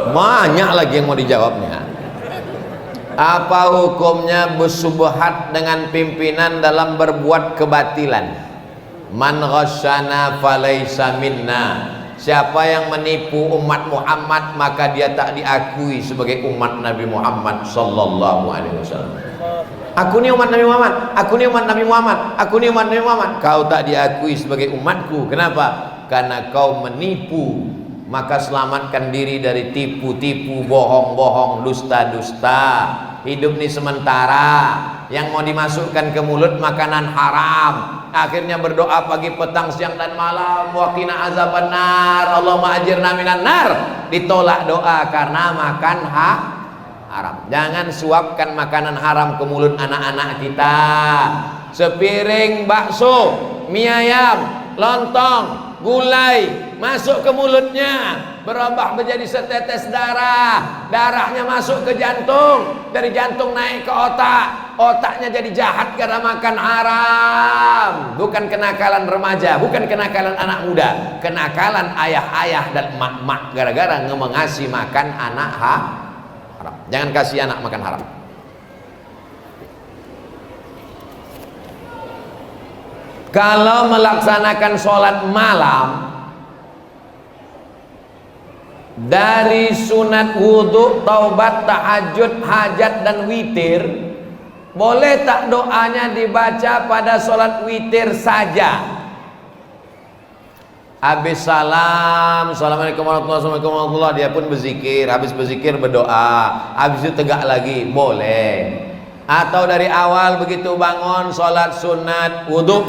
Banyak lagi yang mau dijawabnya. Apa hukumnya bersubhat dengan pimpinan dalam berbuat kebatilan? Man ghasyana falaysa minna. Siapa yang menipu umat Muhammad maka dia tak diakui sebagai umat Nabi Muhammad sallallahu alaihi wasallam. Aku ni umat Nabi Muhammad, aku ni umat Nabi Muhammad, aku ni umat Nabi Muhammad. Kau tak diakui sebagai umatku. Kenapa? Karena kau menipu. Maka selamatkan diri dari tipu-tipu, bohong-bohong, dusta-dusta. Hidup ini sementara. Yang mau dimasukkan ke mulut makanan haram. Akhirnya berdoa pagi, petang, siang dan malam, waqina azabannar, Allahumma ajirna minan nar. Ditolak doa karena makan haram. Jangan suapkan makanan haram ke mulut anak-anak kita. Sepiring bakso, mie ayam, lontong, gulai masuk ke mulutnya, berubah menjadi setetes darah, darahnya masuk ke jantung, dari jantung naik ke otak, otaknya jadi jahat karena makan haram. Bukan kenakalan remaja, bukan kenakalan anak muda, kenakalan ayah-ayah dan mak-mak gara-gara ngasih makan anak haram. Jangan kasih anak makan haram. Kalau melaksanakan sholat malam dari sunat wudhu, taubat, tahajud, hajat dan witir, boleh tak doanya dibaca pada sholat witir saja? Habis salam, assalamualaikum warahmatullahi, dia pun berzikir, habis berzikir berdoa, habis itu tegak lagi, boleh. Atau dari awal begitu bangun sholat sunat wudhu,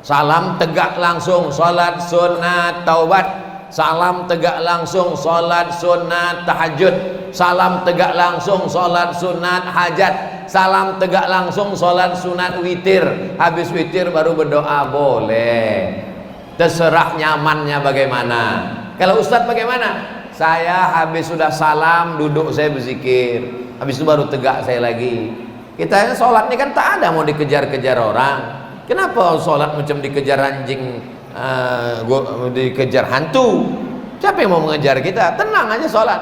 salam tegak langsung sholat sunat taubat, salam tegak langsung sholat sunat tahajud, salam tegak langsung sholat sunat hajat, salam tegak langsung sholat sunat witir, habis witir baru berdoa, boleh. Terserah nyamannya bagaimana. Kalau Ustadz bagaimana? Saya habis sudah salam duduk saya berzikir, habis itu baru tegak saya lagi. Kita sholat ini kan tak ada mau dikejar-kejar orang. Kenapa sholat macam dikejar anjing, dikejar hantu? Siapa yang mau mengejar kita? Tenang aja sholat.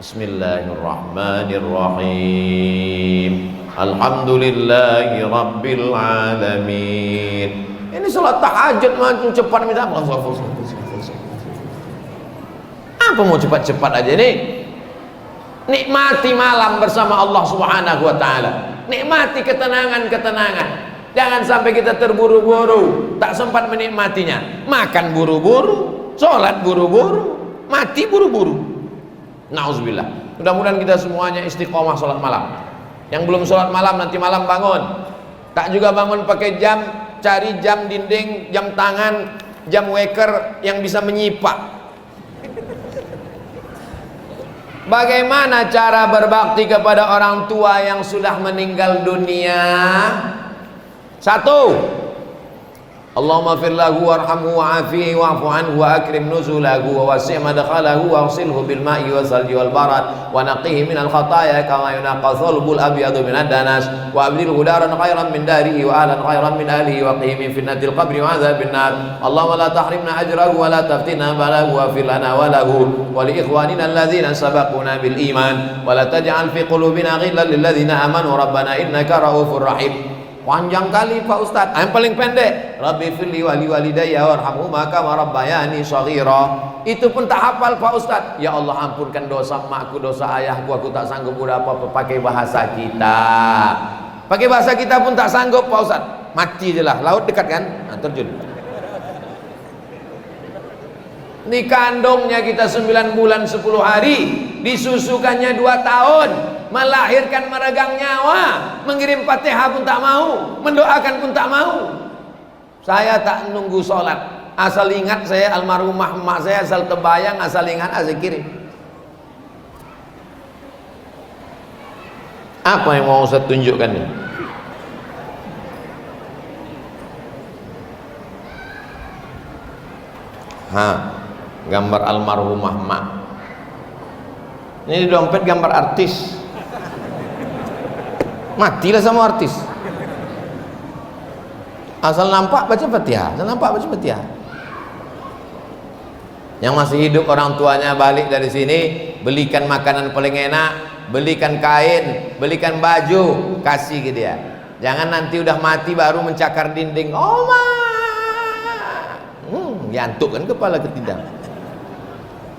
Bismillahirrahmanirrahim. Alhamdulillahi rabbil alamin. Ini sholat tahajud macam cepat minta apa mau cepat-cepat aja nih? Nikmati malam bersama Allah Subhanahu wa taala. Nikmati ketenangan-ketenangan. Jangan sampai kita terburu-buru, tak sempat menikmatinya. Makan buru-buru, sholat buru-buru, mati buru-buru. Nauzubillah. Mudah-mudahan kita semuanya istiqomah sholat malam. Yang belum sholat malam nanti malam bangun. Tak juga bangun pakai jam, cari jam dinding, jam tangan, jam waker yang bisa menyipak. Bagaimana cara berbakti kepada orang tua yang sudah meninggal dunia? 1. Allahumma fir lahu warhamhu wa'afihi wa'fu anhu wa akrim nuzulahu wa wasi' madkhalahu waghsilhu bil ma'i wa salji wal barad wa naqihi minal khataaya kama yunaqqa thawbul abyadu minad danas wa abdilhu daran khairan min darihi wa ahlan khairan min ahlihi wa qihi min fitnatil qabri wa adzabil nar. Allahumma la tahrimna ajrahu wa la taftinna balahu wa fir lana wa lahu wa li ikhwanina alladhina sabaquna bil iman wa la taj'al fi qulubina ghillan lil ladzina amanu rabbana innaka ra'ufur rahim. Panjang kali Pak Ustadz. Yang paling pendek, Rabbi firli wali walidayya warhamhuma kama rabbayani shaghira. Itu pun tak hafal Pak Ustadz. Ya Allah ampunkan dosa makku, dosa ayahku, aku tak sanggup udah apa-apa. Pakai bahasa kita. Pakai bahasa kita pun tak sanggup Pak Ustadz. Mati je lah, laut dekat kan? Nah, terjun. Dikandungnya kita 9 bulan 10 hari, disusukannya 2 tahun, melahirkan meregang nyawa, mengirim Fatihah pun tak mau, mendoakan pun tak mau. Saya tak nunggu sholat, asal ingat saya almarhumah emak saya, asal terbayang, asal ingat, asal kirim. Apa yang mau saya tunjukkan ini? Gambar almarhumah emak. Ini di dompet gambar artis. Matilah sama artis. Asal nampak baca Fatihah, asal nampak baca Fatihah. Yang masih hidup orang tuanya balik dari sini, belikan makanan paling enak, belikan kain, belikan baju, kasih ke dia. Jangan nanti udah mati baru mencakar dinding. Oma, ngantuk kan kepala ketidang.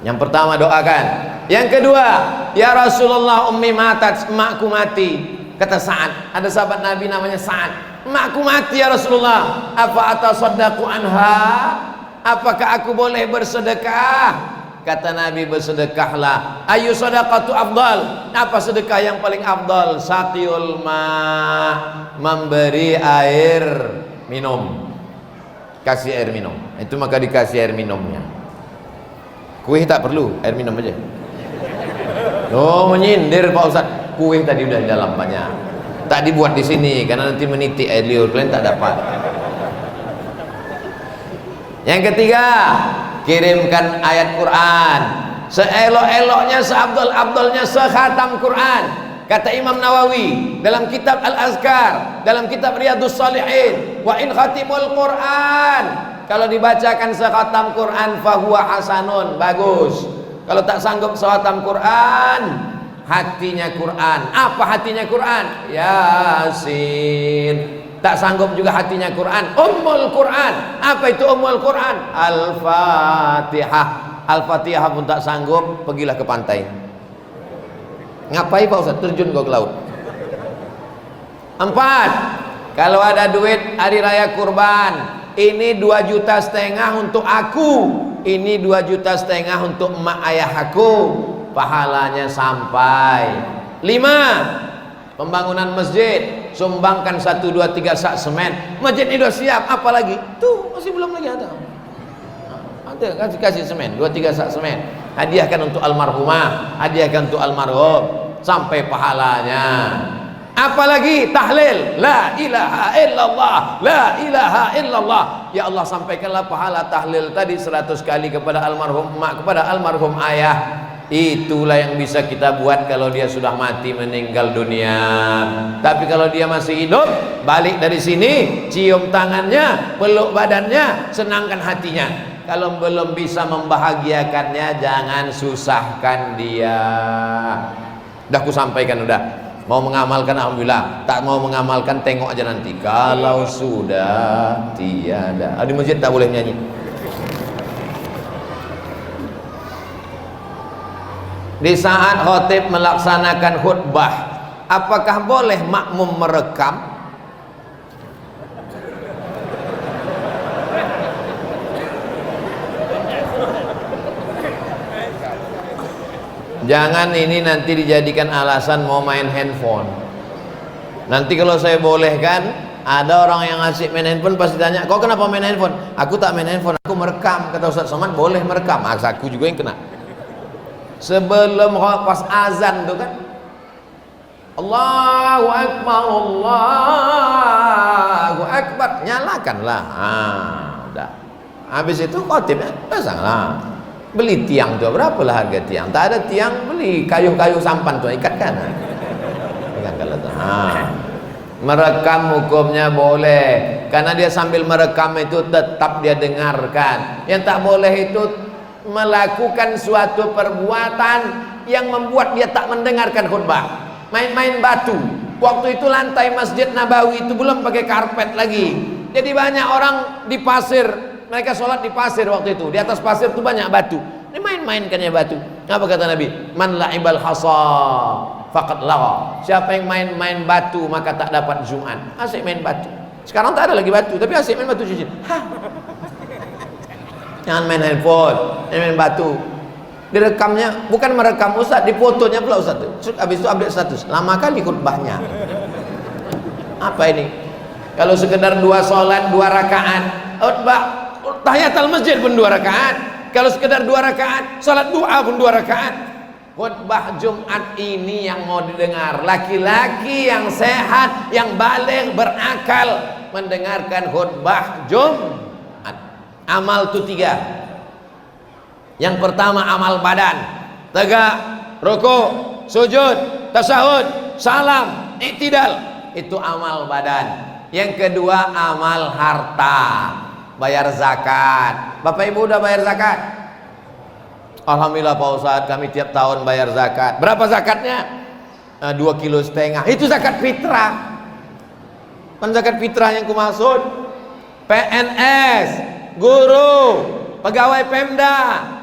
Yang pertama doakan. Yang kedua, ya Rasulullah, ummi matat, emakku mati. Kata Sa'ad, ada sahabat Nabi namanya Sa'ad, emakku mati ya Rasulullah, apa atasaddaqu anha? Apakah aku boleh bersedekah? Kata Nabi, bersedekahlah. Ayu sadaqatu afdal? Apa sedekah yang paling afdal? Saqiul ma, memberi air minum. Kasih air minum. Itu maka dikasih air minumnya. Kue tak perlu, air minum aja. Oh, menyindir Pak Ustaz. Kue tadi udah di dalam banyak. Tak dibuat di sini karena nanti menitik air liur, kalian tak dapat. Yang ketiga, kirimkan ayat Quran. Seelok-eloknya, seabdal-abdalnya sekhatam Quran. Kata Imam Nawawi dalam kitab Al-Azkar, dalam kitab Riyadhus Shalihin, wa in khatimul Quran, kalau dibacakan sekhatam Quran fahuwa hasanun, bagus. Kalau tak sanggup sekhatam Quran, hatinya Quran. Apa hatinya Quran? Yasin. Tak sanggup juga hatinya Quran, Ummul Quran. Apa itu Ummul Quran? Al-Fatihah. Al-Fatihah pun tak sanggup, pergilah ke pantai. Ngapain Pak Ustaz? Terjun kau ke laut. 4. Kalau ada duit hari raya kurban, ini 2,5 juta untuk aku, ini 2,5 juta untuk emak ayah aku, pahalanya sampai. 5. Pembangunan masjid, sumbangkan 1, 2, 3 sak semen. Masjid ini sudah siap, apa lagi? Tuh masih belum lagi ada. Ada kasih semen, 2, 3 sak semen. Hadiahkan untuk almarhumah, hadiahkan untuk almarhum, sampai pahalanya. Apalagi tahlil, la ilaha illallah, la ilaha illallah. Ya Allah, sampaikanlah pahala tahlil tadi 100 kali kepada almarhum emak, kepada almarhum ayah. Itulah yang bisa kita buat kalau dia sudah mati, meninggal dunia. Tapi kalau dia masih hidup, balik dari sini, cium tangannya, peluk badannya, senangkan hatinya. Kalau belum bisa membahagiakannya, jangan susahkan dia. Udah aku sampaikan, udah. Mau mengamalkan alhamdulillah, tak mau mengamalkan tengok aja nanti. Kalau sudah tiada, di masjid tak boleh nyanyi. Di saat khotib melaksanakan khutbah, apakah boleh makmum merekam? Jangan ini nanti dijadikan alasan mau main handphone. Nanti kalau saya bolehkan, ada orang yang ngasih main handphone pasti tanya, kau kenapa main handphone? Aku tak main handphone, aku merekam. Kata Ustaz Somad, boleh merekam. Aku juga yang kena. Sebelum pas azan tuh kan, Allahu Akbar, Allahu Akbar, nyalakanlah. Udah. Habis itu khotibnya pasanglah. Beli tiang tuh, berapalah harga tiang? Tak ada tiang, beli kayu-kayu sampan tuh, ikatkan. Merekam hukumnya boleh, karena dia sambil merekam itu tetap dia dengarkan. Yang tak boleh itu melakukan suatu perbuatan yang membuat dia tak mendengarkan khutbah. Main-main batu. Waktu itu lantai Masjid Nabawi itu belum pakai karpet lagi. Jadi banyak orang di pasir, mereka sholat di pasir waktu itu. Di atas pasir itu banyak batu. Ini main-mainkannya batu. Apa kata Nabi? Man la'ibal hasa faqad lagha. Siapa yang main-main batu maka tak dapat Jumat. Asik main batu. Sekarang tak ada lagi batu, tapi asik main batu cincin. Jangan main handphone, jangan main batu. Direkamnya, bukan merekam Ustaz, difotonya pula Ustaz. Habis itu update status. Lama kali khutbahnya. Apa ini? Kalau sekedar 2 sholat 2 rakaat, khutbah tahiyatul masjid pun 2 rakaat. Kalau sekedar 2 rakaat, sholat doa pun 2 rakaat. Khutbah Jumat ini yang mau didengar laki-laki yang sehat, yang baligh, berakal, mendengarkan khutbah Jumat. Amal itu 3. Yang pertama amal badan, tegak, rukuk, sujud, tasahud, salam, iktidal, itu amal badan. Yang kedua amal harta, bayar zakat. Bapak Ibu udah bayar zakat? Alhamdulillah Pak Ustadz, kami tiap tahun bayar zakat. Berapa zakatnya? 2,5 kilo. Itu zakat fitrah. Kan zakat fitrah yang kumaksud. PNS, guru, pegawai Pemda,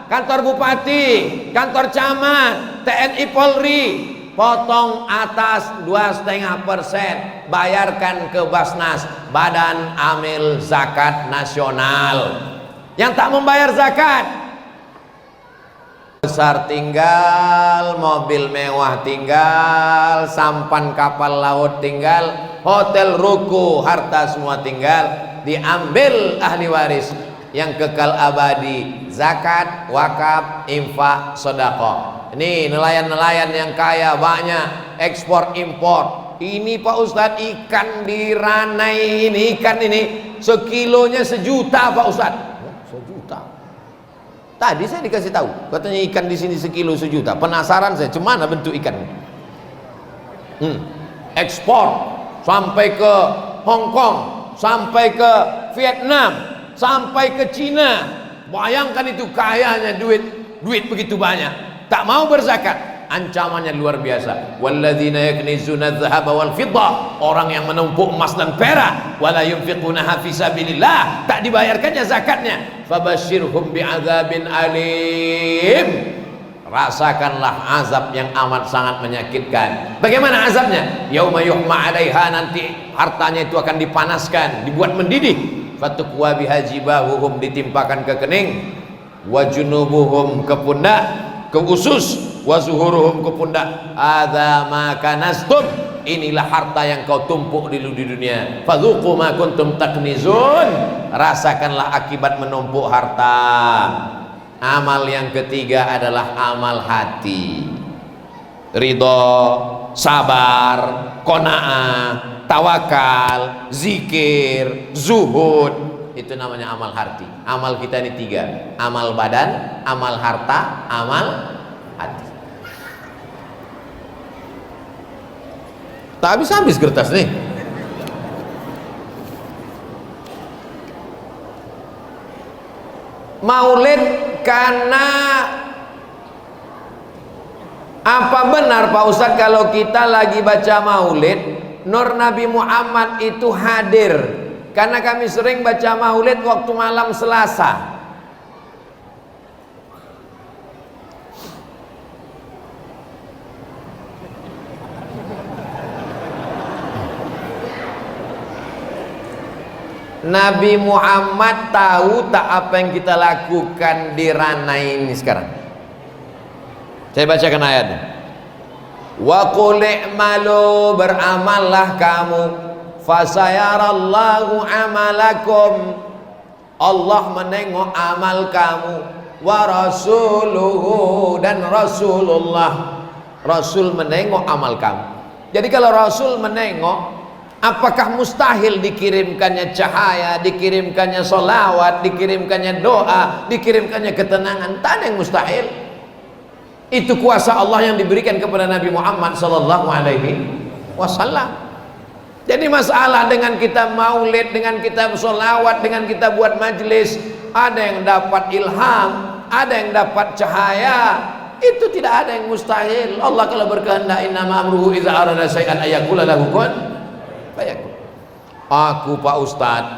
kantor bupati, kantor camat, TNI Polri, potong atas 2,5%, bayarkan ke Basnas, Badan Amil Zakat Nasional. Yang tak membayar zakat, besar tinggal, mobil mewah tinggal, sampan kapal laut tinggal, hotel ruko, harta semua tinggal, diambil ahli waris. Yang kekal abadi zakat, wakaf, infak, sedekah. Ini nelayan-nelayan yang kaya banyak, ekspor impor. Ini Pak Ustadz, ikan di Ranai ini, ikan ini sekilonya 1 juta Pak Ustadz. 1 juta. Tadi saya dikasih tahu, katanya ikan di sini sekilo 1 juta. Penasaran saya, cemana bentuk ikan? Ekspor sampai ke Hong Kong, sampai ke Vietnam, sampai ke Cina. Bayangkan itu kayanya duit begitu banyak. Tak mau berzakat, ancamannya luar biasa. Walladzina yaknizuna adh-dhahaba wal fiddah, orang yang menumpuk emas dan perak, wala yunfiqunaha fi sabilillah, tak dibayarkannya zakatnya. Fabashshirhum bi'adzabin alim, rasakanlah azab yang amat sangat menyakitkan. Bagaimana azabnya? Yauma yuhma 'alaiha, nanti hartanya itu akan dipanaskan, dibuat mendidih. Fatukwa biha jibahuhum, ditimpakan ke kening, wa junubuhum ke pundak, ke usus, wa zuhuruhum ke pundak. Adza ma kanastum, inilah harta yang kau tumpuk di dunia. Fadzuqu ma kuntum taknizun, rasakanlah akibat menumpuk harta. Amal yang ketiga adalah amal hati. Ridho, sabar, qanaah, tawakal, zikir, zuhud. Itu namanya amal hati. Amal kita ini 3: amal badan, amal harta, amal hati. Tak habis-habis kertas nih. Maulid, karena apa benar Pak Ustadz kalau kita lagi baca maulid, Nur Nabi Muhammad itu hadir? Karena kami sering baca maulid waktu malam Selasa. Nabi Muhammad tahu tak apa yang kita lakukan di Ranai ini sekarang? Saya bacakan ayatnya. Wa qul i'malu, beramallah kamu, fasayarallahu amalakum, Allah menengok amal kamu, wa rasuluhu, dan Rasulullah, Rasul menengok amal kamu. Jadi kalau Rasul menengok, apakah mustahil dikirimkannya cahaya, dikirimkannya solawat, dikirimkannya doa, dikirimkannya ketenangan? Tak ada yang mustahil. Itu kuasa Allah yang diberikan kepada Nabi Muhammad sallallahu alaihi wasallam. Jadi masalah dengan kita maulid, dengan kita sholawat, dengan kita buat majlis, ada yang dapat ilham, ada yang dapat cahaya, itu tidak ada yang mustahil. Allah kalau berkehendak, innama amruhu idza arada syai'an ayaqula lahu kun fayakun. Aku Pak Ustadz,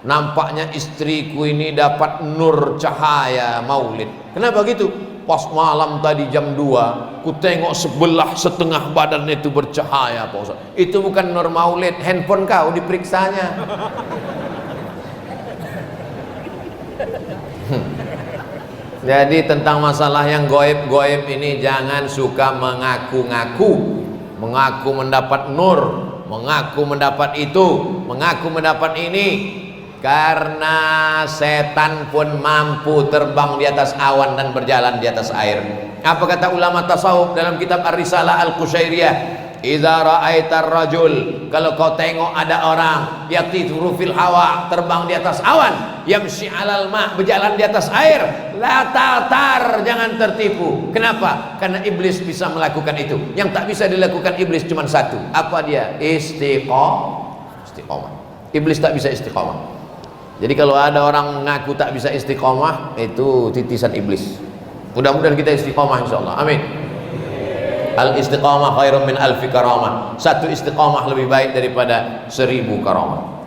nampaknya istriku ini dapat nur cahaya maulid. Kenapa gitu? Pas malam tadi jam 2, ku tengok sebelah setengah badannya itu bercahaya Pak Ustaz. Itu bukan nur maulid, handphone kau diperiksanya. Jadi tentang masalah yang goib-goib ini, jangan suka mengaku-ngaku, mengaku mendapat nur, mengaku mendapat itu, mengaku mendapat ini. Karena setan pun mampu terbang di atas awan dan berjalan di atas air. Apa kata ulama tasawuf dalam kitab Ar-Risalah Al-Qushairiyah? Idza ra'aitar rajul, kalau kau tengok ada orang yatiru fil hawa, terbang di atas awan, yamshi 'alal ma, berjalan di atas air, la tatar, jangan tertipu. Kenapa? Karena iblis bisa melakukan itu. Yang tak bisa dilakukan iblis cuma satu. Apa dia? Istiqomah. Iblis tak bisa istiqomah. Jadi kalau ada orang mengaku tak bisa istiqomah, itu titisan iblis. Mudah-mudahan kita istiqomah insyaallah. Amin. Al istiqamah khairun min alfi karamah. Satu istiqamah lebih baik daripada 1000 karamah.